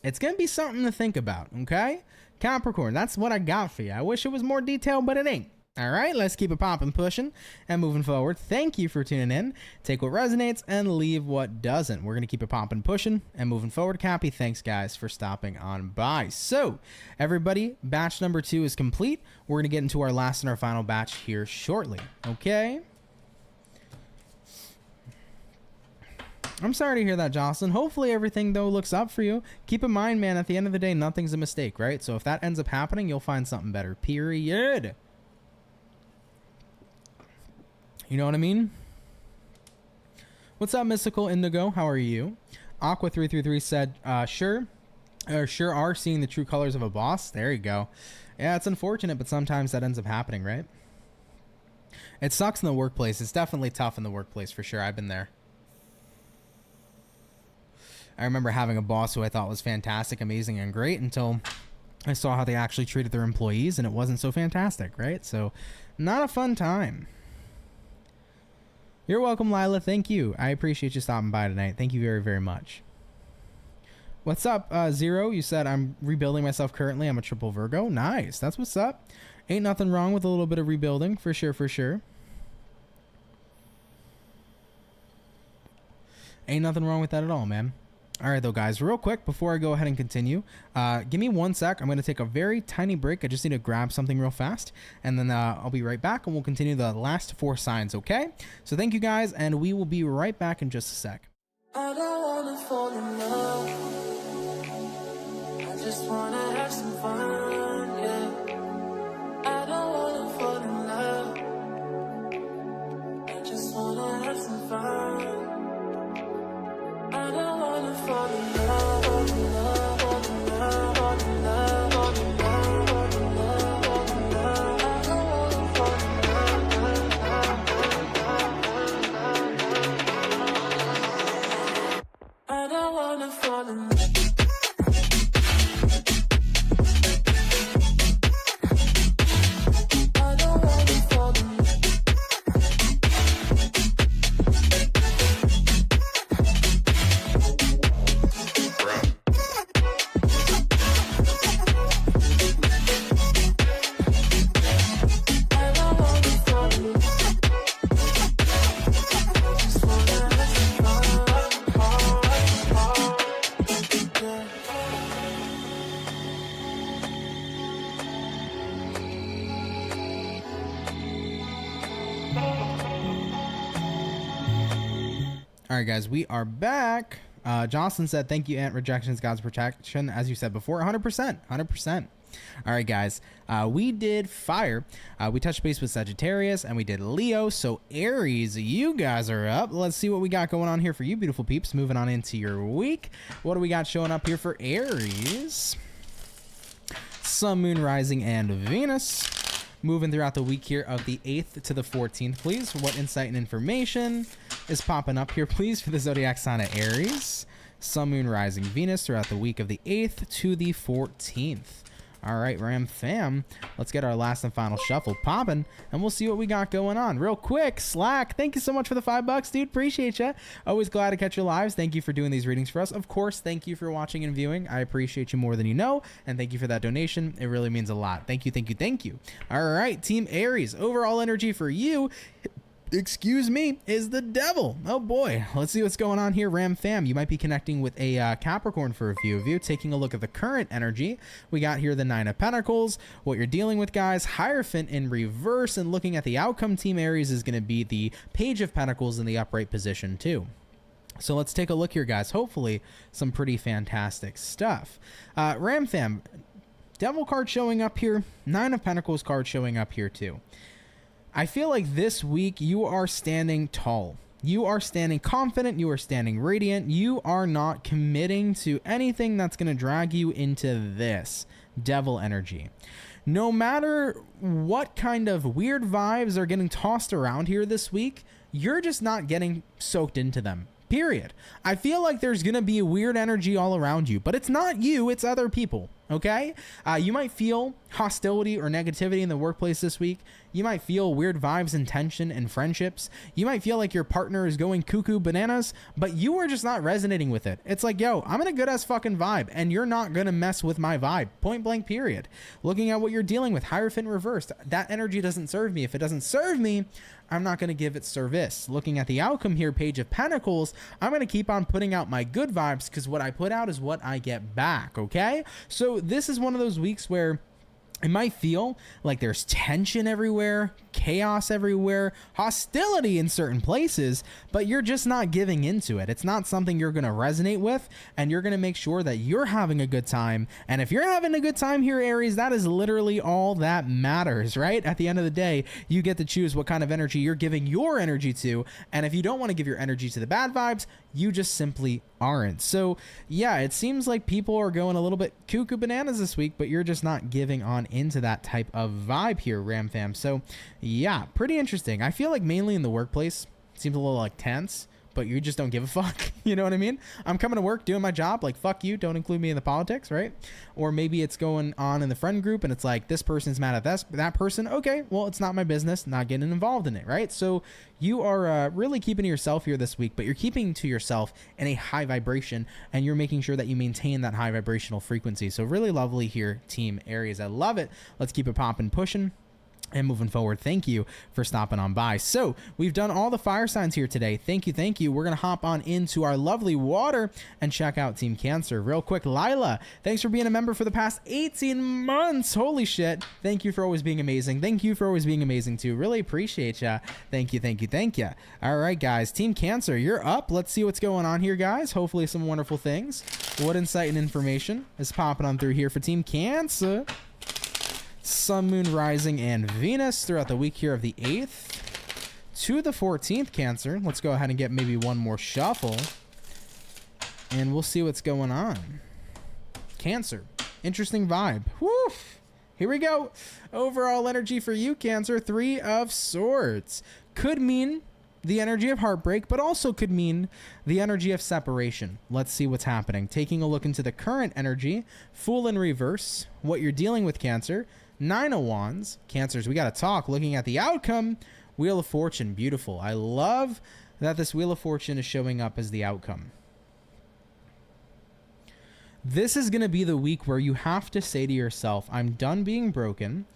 it's going to be something to think about. Okay, Capricorn, that's what I got for you. I wish it was more detailed, but it ain't. All right, let's keep it popping, pushing, and moving forward. Thank you for tuning in. Take what resonates and leave what doesn't. We're going to keep it popping, pushing, and moving forward. Cappy, thanks, guys, for stopping on by. So, everybody, batch number 2 is complete. We're going to get into our last and our final batch here shortly. Okay? I'm sorry to hear that, Jocelyn. Hopefully everything, though, looks up for you. Keep in mind, man, at the end of the day, nothing's a mistake, right? So if that ends up happening, you'll find something better. Period. You know what I mean? What's up, Mystical Indigo? How are you? Aqua333 said, sure are seeing the true colors of a boss. There you go. Yeah, it's unfortunate, but sometimes that ends up happening, right? It sucks in the workplace. It's definitely tough in the workplace, for sure. I've been there. I remember having a boss who I thought was fantastic, amazing, and great until I saw how they actually treated their employees, and it wasn't so fantastic, right? So, not a fun time. You're welcome, Lila. Thank you. I appreciate you stopping by tonight. Thank you very, very much. What's up, Zero? You said, I'm rebuilding myself currently. I'm a triple Virgo. Nice. That's what's up. Ain't nothing wrong with a little bit of rebuilding. For sure, for sure. Ain't nothing wrong with that at all, man. All right, though, guys, real quick before I go ahead and continue, give me 1 sec. I'm going to take a very tiny break. I just need to grab something real fast, and then I'll be right back, and we'll continue the last 4 signs, okay? So thank you, guys, and we will be right back in just a sec. I don't wanna fall in love. fun, yeah. I don't wanna fall in love. I just wanna have some fun. I don't wanna fall in love, fall in love, fall in love, fall in love, fall in love, fall in love, fall in love. I don't wanna fall in love. I don't wanna fall in love. All right, guys, we are back. Jocelyn said, thank you, Aunt. Rejection is God's protection. As you said before, 100%. 100%. All right, guys, we did fire. We touched base with Sagittarius and we did Leo. So Aries, you guys are up. Let's see what we got going on here for you, beautiful peeps. Moving on into your week. What do we got showing up here for Aries? Sun, Moon, Rising, and Venus. Moving throughout the week here of the 8th to the 14th, please. What insight and information is popping up here, please, for the zodiac sign of Aries? Sun, Moon, Rising, Venus throughout the week of the 8th to the 14th. All right, Ram fam, let's get our last and final shuffle popping, and we'll see what we got going on. Real quick, Slack, thank you so much for the $5, dude. Appreciate you. Always glad to catch your lives. Thank you for doing these readings for us. Of course, thank you for watching and viewing. I appreciate you more than you know, and thank you for that donation. It really means a lot. Thank you, thank you, thank you. All right, Team Aries, overall energy for you, excuse me, is the devil. Oh boy, let's see what's going on here, Ram fam. You might be connecting with a Capricorn for a few of you. Taking a look at the current energy, we got here the 9 of Pentacles. What you're dealing with, guys, Hierophant in reverse, and looking at the outcome, Team Aries is going to be the Page of Pentacles in the upright position too. So let's take a look here, guys. Hopefully some pretty fantastic stuff. Ram fam, Devil card showing up here, 9 of Pentacles card showing up here too. I feel like this week you are standing tall. You are standing confident. You are standing radiant. You are not committing to anything that's going to drag you into this devil energy. No matter what kind of weird vibes are getting tossed around here this week, you're just not getting soaked into them. Period. I feel like there's going to be a weird energy all around you, but it's not you, it's other people. Okay? You might feel hostility or negativity in the workplace this week. You might feel weird vibes and tension in friendships. You might feel like your partner is going cuckoo bananas, but you are just not resonating with it. It's like, yo, I'm in a good ass fucking vibe, and you're not going to mess with my vibe. Point blank, period. Looking at what you're dealing with, Hierophant reversed. That energy doesn't serve me. If it doesn't serve me, I'm not going to give it service. Looking at the outcome here, Page of Pentacles, I'm going to keep on putting out my good vibes, because what I put out is what I get back, okay? So this is one of those weeks where it might feel like there's tension everywhere, chaos everywhere, hostility in certain places, but you're just not giving into it. It's not something you're going to resonate with, and you're going to make sure that you're having a good time. And if you're having a good time here, Aries, that is literally all that matters, right? At the end of the day, you get to choose what kind of energy you're giving your energy to. And if you don't want to give your energy to the bad vibes, you just simply aren't. So yeah, it seems like people are going a little bit cuckoo bananas this week, but you're just not giving on into that type of vibe here, Ram fam. So yeah, pretty interesting. I feel like mainly in the workplace, it seems a little like tense, but you just don't give a fuck. You know what I mean? I'm coming to work doing my job, like fuck you, don't include me in the politics, right? Or maybe it's going on in the friend group and it's like this person's mad at that person. Okay, well, it's not my business, not getting involved in it, right? So you are really keeping to yourself here this week, but you're keeping to yourself in a high vibration, and you're making sure that you maintain that high vibrational frequency. So really lovely here, Team Aries. I love it. Let's keep it popping, pushing. And moving forward, thank you for stopping on by. So we've done all the fire signs here today. Thank you, thank you. We're going to hop on into our lovely water and check out Team Cancer real quick. Lila, thanks for being a member for the past 18 months. Holy shit. Thank you for always being amazing. Thank you for always being amazing too. Really appreciate ya. Thank you, thank you, thank you. All right, guys. Team Cancer, you're up. Let's see what's going on here, guys. Hopefully some wonderful things. What insight and information is popping on through here for Team Cancer? Sun, Moon, Rising, and Venus throughout the week here of the 8th to the 14th, Cancer. Let's go ahead and get maybe one more shuffle, and we'll see what's going on. Cancer, interesting vibe. Woof. Here we go. Overall energy for you, Cancer, 3 of Swords. Could mean the energy of heartbreak, but also could mean the energy of separation. Let's see what's happening. Taking a look into the current energy, Fool in reverse, what you're dealing with, Cancer. 9 of Wands. Cancers, we got to talk. Looking at the outcome, Wheel of Fortune. Beautiful. I love that this Wheel of Fortune is showing up as the outcome. This is going to be the week where you have to say to yourself, I'm done being broken,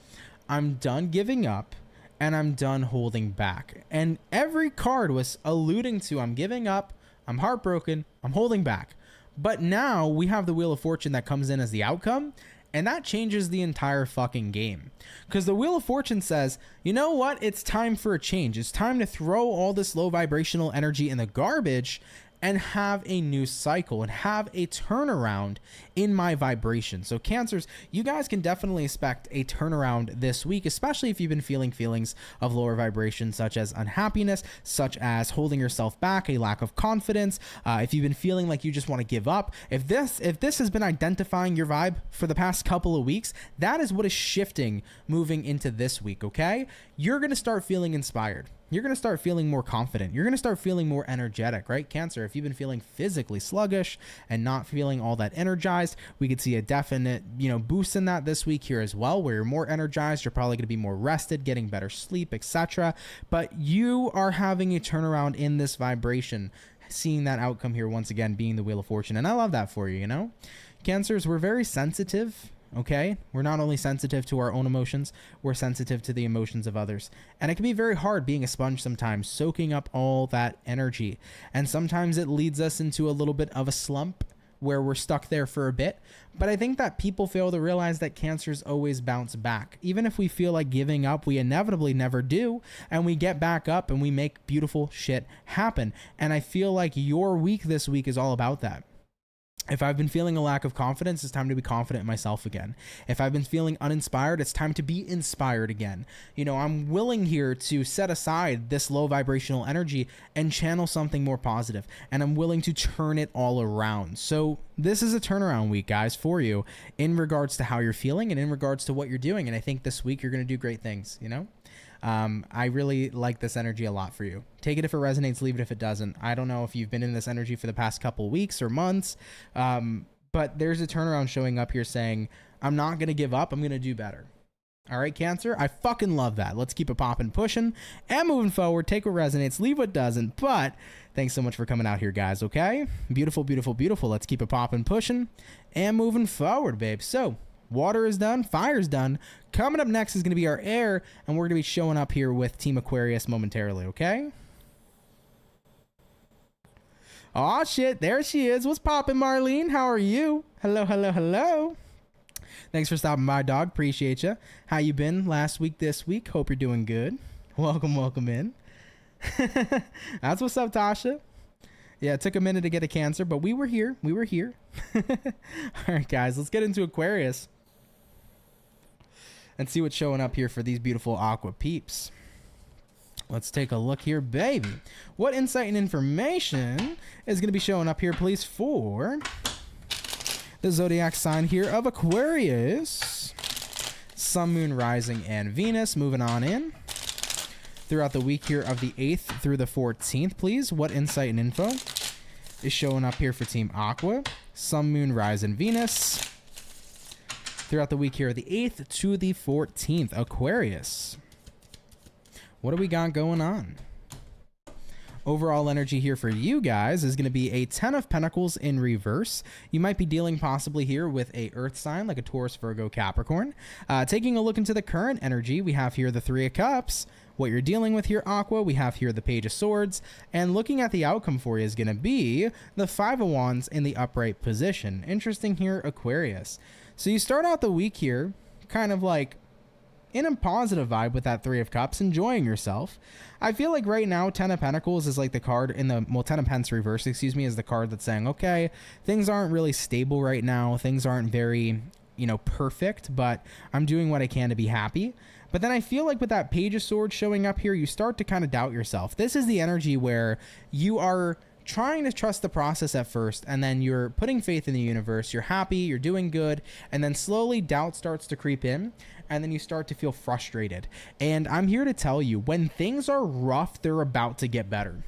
I'm done giving up, and I'm done holding back. And every card was alluding to, I'm giving up, I'm heartbroken, I'm holding back. But now we have the Wheel of Fortune that comes in as the outcome, and that changes the entire fucking game. Because the Wheel of Fortune says, you know what? It's time for a change. It's time to throw all this low vibrational energy in the garbage and have a new cycle and have a turnaround in my vibration. So Cancers, you guys can definitely expect a turnaround this week, especially if you've been feeling feelings of lower vibration, such as unhappiness, such as holding yourself back, a lack of confidence. If you've been feeling like you just want to give up, if this has been identifying your vibe for the past couple of weeks, that is what is shifting moving into this week, okay? You're going to start feeling inspired. You're going to start feeling more confident. You're going to start feeling more energetic, right? Cancer, if you've been feeling physically sluggish and not feeling all that energized, we could see a definite, boost in that this week here as well, where you're more energized. You're probably going to be more rested, getting better sleep, etc. But you are having a turnaround in this vibration, seeing that outcome here once again being the Wheel of Fortune. And I love that for you, Cancers, we're very sensitive. Okay, we're not only sensitive to our own emotions, we're sensitive to the emotions of others. And it can be very hard being a sponge sometimes, soaking up all that energy. And sometimes it leads us into a little bit of a slump where we're stuck there for a bit. But I think that people fail to realize that Cancers always bounce back. Even if we feel like giving up, we inevitably never do. And we get back up and we make beautiful shit happen. And I feel like your week this week is all about that. If I've been feeling a lack of confidence, it's time to be confident in myself again. If I've been feeling uninspired, it's time to be inspired again. I'm willing here to set aside this low vibrational energy and channel something more positive. And I'm willing to turn it all around. So this is a turnaround week, guys, for you in regards to how you're feeling and in regards to what you're doing. And I think this week you're going to do great things, I really like this energy a lot for you. Take it if it resonates, leave it if it doesn't. I don't know if you've been in this energy for the past couple weeks or months, but there's a turnaround showing up here saying, I'm not going to give up. I'm going to do better. All right, Cancer, I fucking love that. Let's keep it popping, pushing, and moving forward. Take what resonates, leave what doesn't. But thanks so much for coming out here, guys, okay? Beautiful, beautiful, beautiful. Let's keep it popping, pushing, and moving forward, babe. So water is done, fire's done. Coming up next is going to be our air, and we're going to be showing up here with Team Aquarius momentarily, okay? Aw, shit, there she is. What's poppin', Marlene? How are you? Hello, hello, hello. Thanks for stopping by, dog. Appreciate you. How you been last week, this week? Hope you're doing good. Welcome, welcome in. That's what's up, Tasha. Yeah, it took a minute to get a Cancer, but we were here. We were here. All right, guys, let's get into Aquarius and see what's showing up here for these beautiful aqua peeps. Let's take a look here, baby. What insight and information is going to be showing up here, please, for the zodiac sign here of Aquarius? Sun, Moon, Rising, and Venus. Moving on in throughout the week here of the 8th through the 14th, please. What insight and info is showing up here for Team Aqua? Sun, Moon, Rising, Venus. Throughout the week here of the 8th to the 14th, Aquarius. What do we got going on? Overall energy here for you guys is going to be a 10 of Pentacles in reverse. You might be dealing possibly here with a earth sign like a Taurus, Virgo, Capricorn. Taking a look into the current energy, we have here the 3 of Cups. What you're dealing with here, Aqua, we have here the Page of Swords. And looking at the outcome for you is going to be the 5 of Wands in the upright position. Interesting here, Aquarius. So you start out the week here kind of like in a positive vibe with that 3 of Cups, enjoying yourself. I feel like right now 10 of Pentacles is like the card in the, well, 10 of Pence reverse, excuse me, is the card that's saying, okay, things aren't really stable right now. Things aren't very, you know, perfect, but I'm doing what I can to be happy. But then I feel like with that Page of Swords showing up here, you start to kind of doubt yourself. This is the energy where you are trying to trust the process at first, and then you're putting faith in the universe. You're happy, you're doing good, and then slowly doubt starts to creep in, and then you start to feel frustrated. And I'm here to tell you, when things are rough, they're about to get better.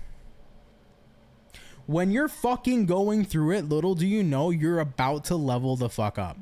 When you're fucking going through it, little do you know you're about to level the fuck up.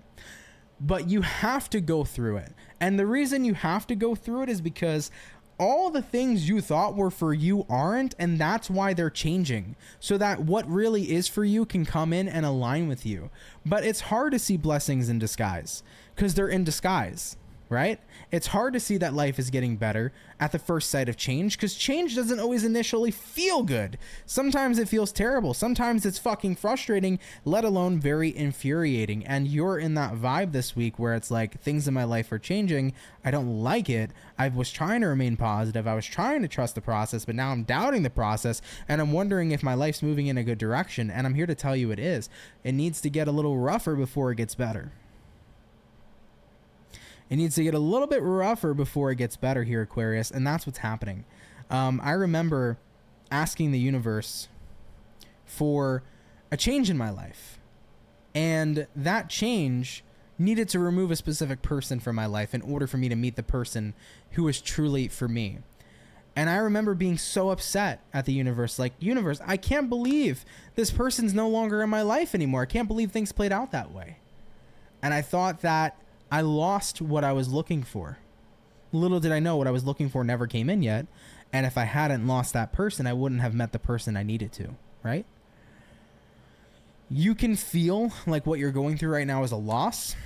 But you have to go through it. And the reason you have to go through it is because all the things you thought were for you aren't, and that's why they're changing, so that what really is for you can come in and align with you. But it's hard to see blessings in disguise because they're in disguise, right? It's hard to see that life is getting better at the first sight of change, because change doesn't always initially feel good. Sometimes it feels terrible. Sometimes it's fucking frustrating, let alone very infuriating. And you're in that vibe this week where it's like, things in my life are changing. I don't like it. I was trying to remain positive. I was trying to trust the process, but now I'm doubting the process, and I'm wondering if my life's moving in a good direction. And I'm here to tell you it is. It needs to get a little rougher before it gets better. It needs to get a little bit rougher before it gets better here, Aquarius, and that's what's happening. I remember asking the universe for a change in my life, and that change needed to remove a specific person from my life in order for me to meet the person who was truly for me. And I remember being so upset at the universe, like, universe, I can't believe this person's no longer in my life anymore. I can't believe things played out that way. And I thought that I lost what I was looking for. Little did I know what I was looking for never came in yet. And if I hadn't lost that person, I wouldn't have met the person I needed to, right? You can feel like what you're going through right now is a loss,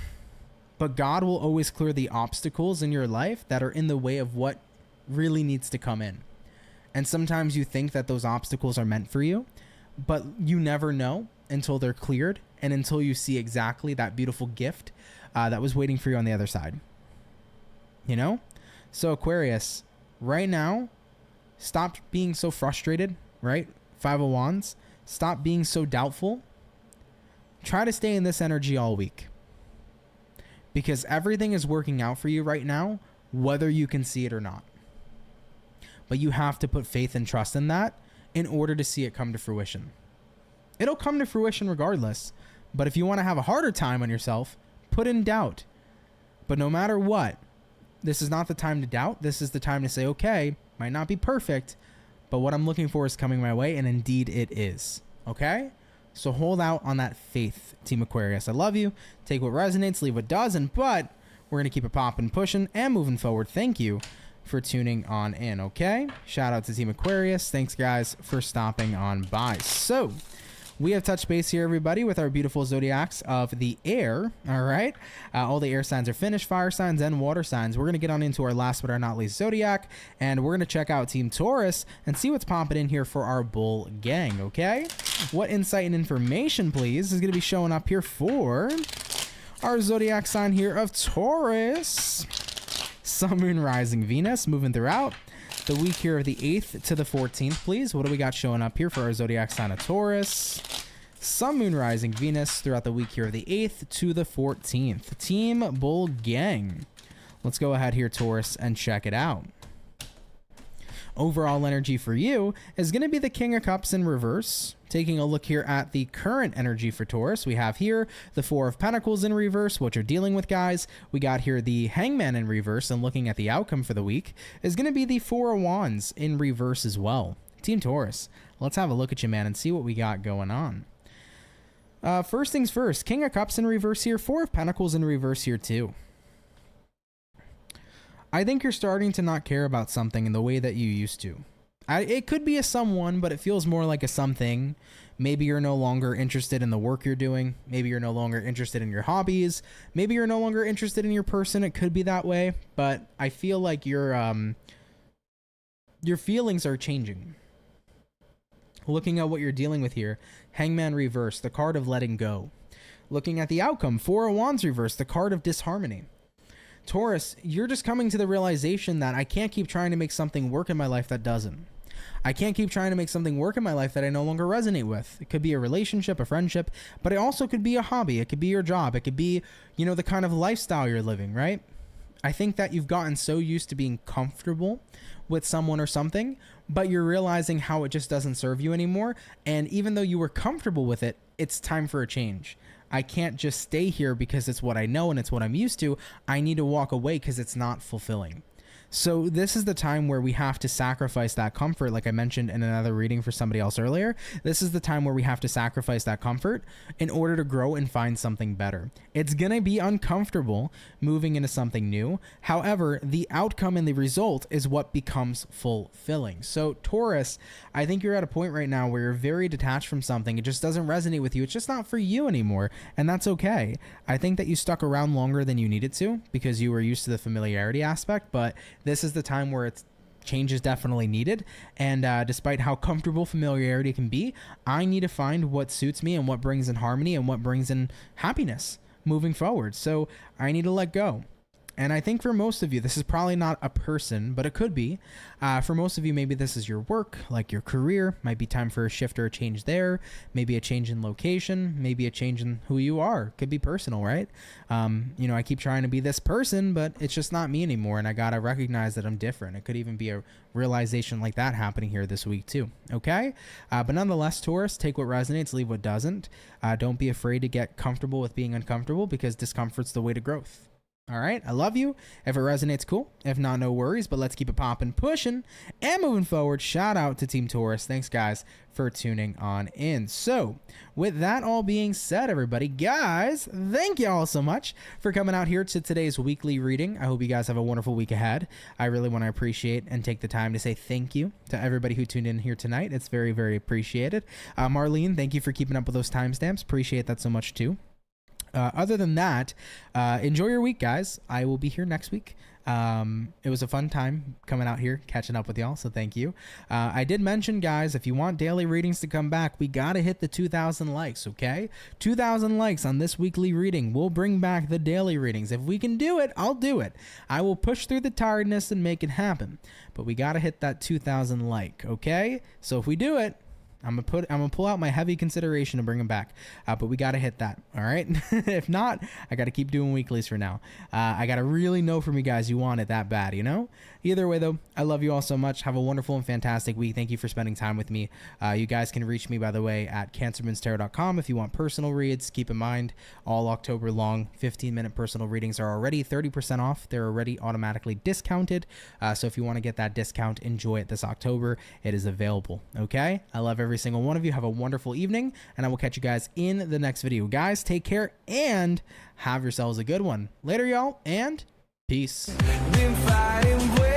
but God will always clear the obstacles in your life that are in the way of what really needs to come in. And sometimes you think that those obstacles are meant for you, but you never know until they're cleared and until you see exactly that beautiful gift that was waiting for you on the other side. You know? So Aquarius, right now, stop being so frustrated, right? 5 of Wands. Stop being so doubtful. Try to stay in this energy all week, because everything is working out for you right now, whether you can see it or not. But you have to put faith and trust in that in order to see it come to fruition. It'll come to fruition regardless, but if you want to have a harder time on yourself, put in doubt. But no matter what, this is not the time to doubt. This is the time to say, okay, might not be perfect, but what I'm looking for is coming my way, and indeed it is. Okay? So hold out on that faith, Team Aquarius. I love you. Take what resonates, leave what doesn't, but we're going to keep it popping, pushing, and moving forward. Thank you for tuning on in, okay? Shout out to Team Aquarius. Thanks, guys, for stopping on by. So we have touched base here, everybody, with our beautiful zodiacs of the air. All right. All the air signs are finished, fire signs and water signs. We're going to get on into our last but are not least zodiac, and we're going to check out Team Taurus and see what's popping in here for our bull gang. Okay. What insight and information, please, is going to be showing up here for our zodiac sign here of Taurus? Sun, Moon, Rising, Venus, moving throughout the week here of the 8th to the 14th, please. What do we got showing up here for our zodiac sign of Taurus? Sun, Moon, Rising, Venus throughout the week here of the 8th to the 14th. Team Bull Gang. Let's go ahead here, Taurus, and check it out. Overall energy for you is going to be the King of Cups in reverse. Taking a look here at the current energy for Taurus, we have here the 4 of Pentacles in reverse, what you're dealing with, guys. We got here the Hangman in reverse, and looking at the outcome for the week is going to be the 4 of Wands in reverse as well. Team Taurus, let's have a look at you, man, and see what we got going on. First things first, King of Cups in reverse here, 4 of Pentacles in reverse here too. I think you're starting to not care about something in the way that you used to. It could be a someone, but it feels more like a something. Maybe you're no longer interested in the work you're doing. Maybe you're no longer interested in your hobbies. Maybe you're no longer interested in your person. It could be that way, but I feel like your feelings are changing. Looking at what you're dealing with here, Hangman reverse, the card of letting go. Looking at the outcome, Four of Wands reverse, the card of disharmony. Taurus, you're just coming to the realization that I can't keep trying to make something work in my life that doesn't. I can't keep trying to make something work in my life that I no longer resonate with. It could be a relationship, a friendship, but it also could be a hobby. It could be your job. It could be, you know, the kind of lifestyle you're living, right? I think that you've gotten so used to being comfortable with someone or something, but you're realizing how it just doesn't serve you anymore. And even though you were comfortable with it, it's time for a change. I can't just stay here because it's what I know and it's what I'm used to. I need to walk away because it's not fulfilling. So this is the time where we have to sacrifice that comfort, like I mentioned in another reading for somebody else earlier. This is the time where we have to sacrifice that comfort in order to grow and find something better. It's going to be uncomfortable moving into something new. However, the outcome and the result is what becomes fulfilling. So Taurus, I think you're at a point right now where you're very detached from something. It just doesn't resonate with you. It's just not for you anymore. And that's okay. I think that you stuck around longer than you needed to because you were used to the familiarity aspect, but this is the time where change is definitely needed. And despite how comfortable familiarity can be, I need to find what suits me and what brings in harmony and what brings in happiness moving forward. So I need to let go. And I think for most of you, this is probably not a person, but it could be. For most of you, maybe this is your work, like your career. Might be time for a shift or a change there. Maybe a change in location. Maybe a change in who you are. Could be personal, right? You know, I keep trying to be this person, but it's just not me anymore. And I got to recognize that I'm different. It could even be a realization like that happening here this week too. Okay? But nonetheless, Taurus, take what resonates, leave what doesn't. Don't be afraid to get comfortable with being uncomfortable because discomfort's the way to growth. All right, I love you. If it resonates, cool. If not, no worries, but let's keep it popping, pushing, and moving forward. Shout out to Team Taurus. Thanks, guys, for tuning on in. So, with that all being said, everybody, guys, thank you all so much for coming out here to today's weekly reading. I hope you guys have a wonderful week ahead. I really want to appreciate and take the time to say thank you to everybody who tuned in here tonight. It's very, very appreciated. Marlene, thank you for keeping up with those timestamps. Appreciate that so much, too. Other than that, enjoy your week, guys. I will be here next week. It was a fun time coming out here, catching up with y'all, so thank you. I did mention, guys, if you want daily readings to come back, we got to hit the 2,000 likes, okay? 2,000 likes on this weekly reading. We'll bring back the daily readings. If we can do it, I'll do it. I will push through the tiredness and make it happen. But we got to hit that 2,000 like, okay? So if we do it, I'm gonna pull out my heavy consideration to bring them back, but we gotta hit that. All right. If not, I gotta keep doing weeklies for now. I gotta really know from you guys you want it that bad, you know. Either way, though, I love you all so much. Have a wonderful and fantastic week. Thank you for spending time with me. You guys can reach me, by the way, at CancerMoonsTarot.com if you want personal reads. Keep in mind, all October long 15-minute personal readings are already 30% off. They're already automatically discounted. So if you want to get that discount, enjoy it this October. It is available. Okay. I love every single one of you. Have a wonderful evening, and I will catch you guys in the next video. Guys, take care and have yourselves a good one. Later, y'all, and peace. Been fighting